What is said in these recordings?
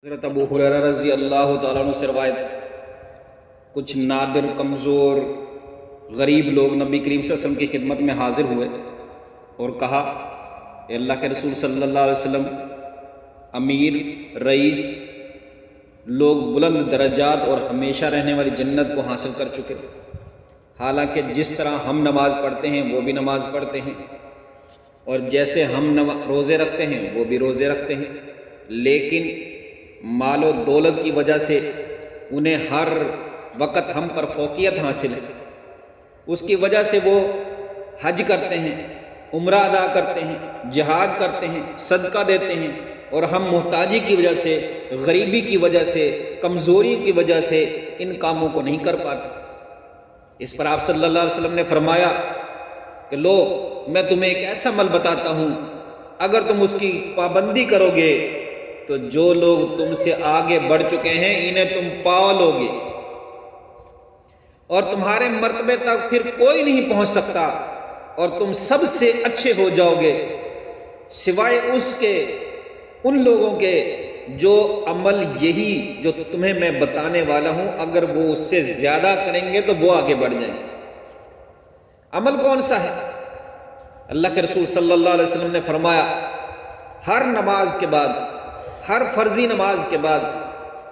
حضرت ابو ہریرہ رضی اللہ تعالیٰ عنہ سے روایت، کچھ نادر، کمزور، غریب لوگ نبی کریم صلی اللہ علیہ وسلم کی خدمت میں حاضر ہوئے اور کہا، اے اللہ کے رسول صلی اللہ علیہ وسلم، امیر، رئیس لوگ بلند درجات اور ہمیشہ رہنے والی جنت کو حاصل کر چکے، حالانکہ جس طرح ہم نماز پڑھتے ہیں وہ بھی نماز پڑھتے ہیں، اور جیسے ہم روزے رکھتے ہیں وہ بھی روزے رکھتے ہیں، لیکن مال و دولت کی وجہ سے انہیں ہر وقت ہم پر فوقیت حاصل ہے، اس کی وجہ سے وہ حج کرتے ہیں، عمرہ ادا کرتے ہیں، جہاد کرتے ہیں، صدقہ دیتے ہیں، اور ہم محتاجی کی وجہ سے، غریبی کی وجہ سے، کمزوری کی وجہ سے ان کاموں کو نہیں کر پاتے۔ اس پر آپ صلی اللہ علیہ وسلم نے فرمایا کہ لو، میں تمہیں ایک ایسا عمل بتاتا ہوں، اگر تم اس کی پابندی کرو گے تو جو لوگ تم سے آگے بڑھ چکے ہیں انہیں تم پا لو گے، اور تمہارے مرتبے تک پھر کوئی نہیں پہنچ سکتا، اور تم سب سے اچھے ہو جاؤ گے، سوائے اس کے ان لوگوں کے جو عمل یہی جو تمہیں میں بتانے والا ہوں اگر وہ اس سے زیادہ کریں گے تو وہ آگے بڑھ جائیں گے۔ عمل کون سا ہے؟ اللہ کے رسول صلی اللہ علیہ وسلم نے فرمایا، ہر نماز کے بعد، ہر فرضی نماز کے بعد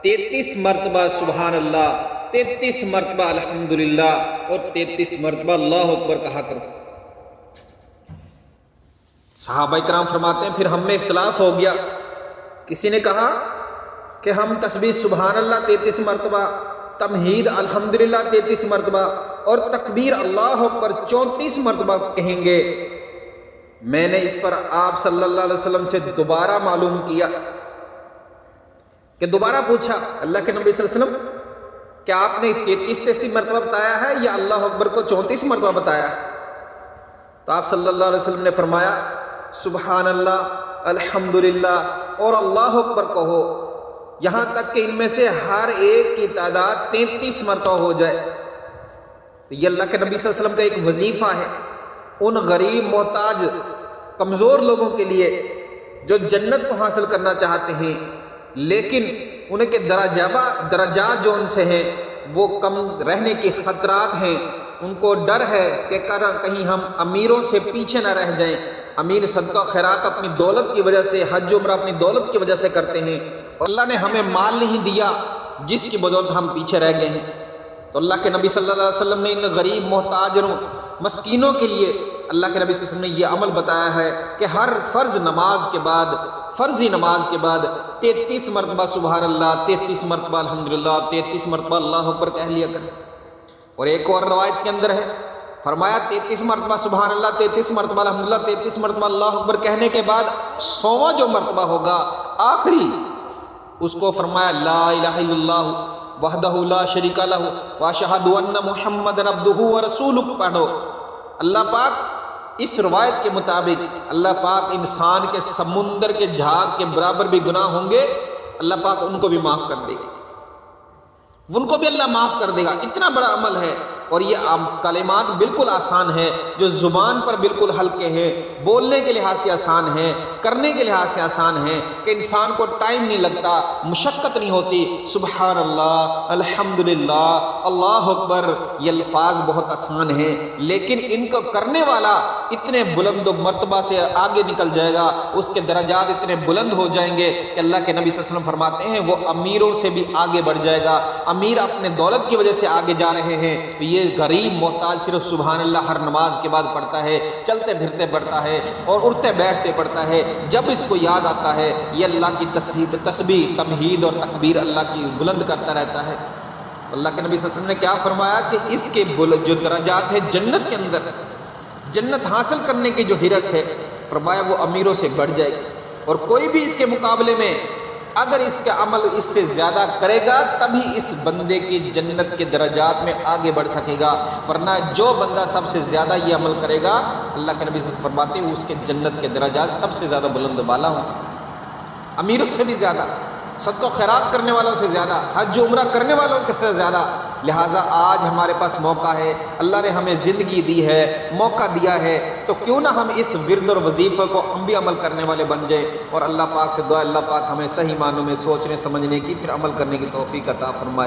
33 مرتبہ سبحان اللہ، 33 مرتبہ الحمدللہ اور 33 مرتبہ اللہ اکبر کہا کرو۔ صحابہ کرام فرماتے ہیں پھر ہم میں اختلاف ہو گیا، کسی نے کہا کہ ہم تسبیح سبحان اللہ 33 مرتبہ، تمہید الحمدللہ 33 مرتبہ اور تکبیر اللہ اکبر 34 مرتبہ کہیں گے۔ میں نے اس پر آپ صلی اللہ علیہ وسلم سے دوبارہ معلوم کیا کہ دوبارہ پوچھا، اللہ کے نبی صلی اللہ علیہ وسلم کیا آپ نے 33 مرتبہ بتایا ہے یا اللہ اکبر کو 34 مرتبہ بتایا ہے؟ تو آپ صلی اللہ علیہ وسلم نے فرمایا، سبحان اللہ، الحمدللہ اور اللہ اکبر کہو، یہاں تک کہ ان میں سے ہر ایک کی تعداد 33 مرتبہ ہو جائے۔ تو یہ اللہ کے نبی صلی اللہ علیہ وسلم کا ایک وظیفہ ہے ان غریب، محتاج، کمزور لوگوں کے لیے جو جنت کو حاصل کرنا چاہتے ہیں، لیکن انہیں کے درجات جو ان سے ہیں وہ کم رہنے کے خطرات ہیں، ان کو ڈر ہے کہ کہیں ہم امیروں سے پیچھے نہ رہ جائیں۔ امیر صدقہ خیرات اپنی دولت کی وجہ سے، حج عمرہ اپنی دولت کی وجہ سے کرتے ہیں، اور اللہ نے ہمیں مال نہیں دیا جس کی بدولت ہم پیچھے رہ گئے ہیں۔ تو اللہ کے نبی صلی اللہ علیہ وسلم نے ان غریب، محتاجوں، مسکینوں کے لیے اللہ کے نبی صلی اللہ علیہ وسلم نے یہ عمل بتایا ہے کہ ہر فرضی نماز کے بعد 33 مرتبہ سبحان اللہ، 33 مرتبہ الحمدللہ، 33 مرتبہ اللہ اکبر کہہ لیا کریں۔ اور ایک اور روایت کے اندر ہے، فرمایا 33 مرتبہ سبحان اللہ، 33 مرتبہ الحمدللہ، 33 مرتبہ اللہ اکبر کہنے کے بعد 100واں جو مرتبہ ہوگا آخری، اس کو فرمایا لا الہ الا اللہ وحدہ لا شریک لہ واشہد ان محمدًا عبدہ ورسولہ پڑھو۔ اللہ پاک اس روایت کے مطابق، اللہ پاک انسان کے سمندر کے جھاگ کے برابر بھی گناہ ہوں گے، اللہ پاک ان کو بھی معاف کر دے گا، ان کو بھی اللہ معاف کر دے گا۔ اتنا بڑا عمل ہے، اور یہ کلمات بالکل آسان ہیں، جو زبان پر بالکل ہلکے ہیں، بولنے کے لحاظ سے آسان ہیں، کرنے کے لحاظ سے آسان ہیں، کہ انسان کو ٹائم نہیں لگتا، مشقت نہیں ہوتی۔ سبحان اللہ، الحمدللہ، اللہ اکبر، یہ الفاظ بہت آسان ہیں، لیکن ان کو کرنے والا اتنے بلند و مرتبہ سے آگے نکل جائے گا، اس کے درجات اتنے بلند ہو جائیں گے کہ اللہ کے نبی صلی اللہ علیہ وسلم فرماتے ہیں وہ امیروں سے بھی آگے بڑھ جائے گا۔ امیر اپنے دولت کی وجہ سے آگے جا رہے ہیں، یہ غریب محتاج صرف سبحان اللہ ہر نماز کے بعد پڑھتا ہے، چلتے پھرتے پڑھتا ہے اور اٹھتے بیٹھتے پڑھتا ہے، جب اس کو یاد آتا ہے یہ اللہ کی تسبیح، تمہید اور تکبیر اللہ کی بلند کرتا رہتا ہے۔ اللہ کے نبی صلی اللہ علیہ وسلم نے کیا فرمایا کہ اس کے جو درجات ہیں جنت کے اندر، جنت حاصل کرنے کی جو حرص ہے، فرمایا وہ امیروں سے بڑھ جائے گی، اور کوئی بھی اس کے مقابلے میں اگر اس کا عمل اس سے زیادہ کرے گا تبھی اس بندے کی جنت کے درجات میں آگے بڑھ سکے گا، ورنہ جو بندہ سب سے زیادہ یہ عمل کرے گا، اللہ کے نبی صلی اللہ علیہ وسلم فرماتے ہیں اس کے جنت کے درجات سب سے زیادہ بلند بالا ہوں، امیروں سے بھی زیادہ۔ صدقہ و خیرات کرنے والوں سے زیادہ، حج و عمرہ کرنے والوں کے سے زیادہ۔ لہٰذا آج ہمارے پاس موقع ہے، اللہ نے ہمیں زندگی دی ہے، موقع دیا ہے، تو کیوں نہ ہم اس ورد اور وظیفے کو ہم بھی عمل کرنے والے بن جائیں۔ اور اللہ پاک سے دعا، اللہ پاک ہمیں صحیح معنوں میں سوچنے سمجھنے کی، پھر عمل کرنے کی توفیق عطا فرمائے۔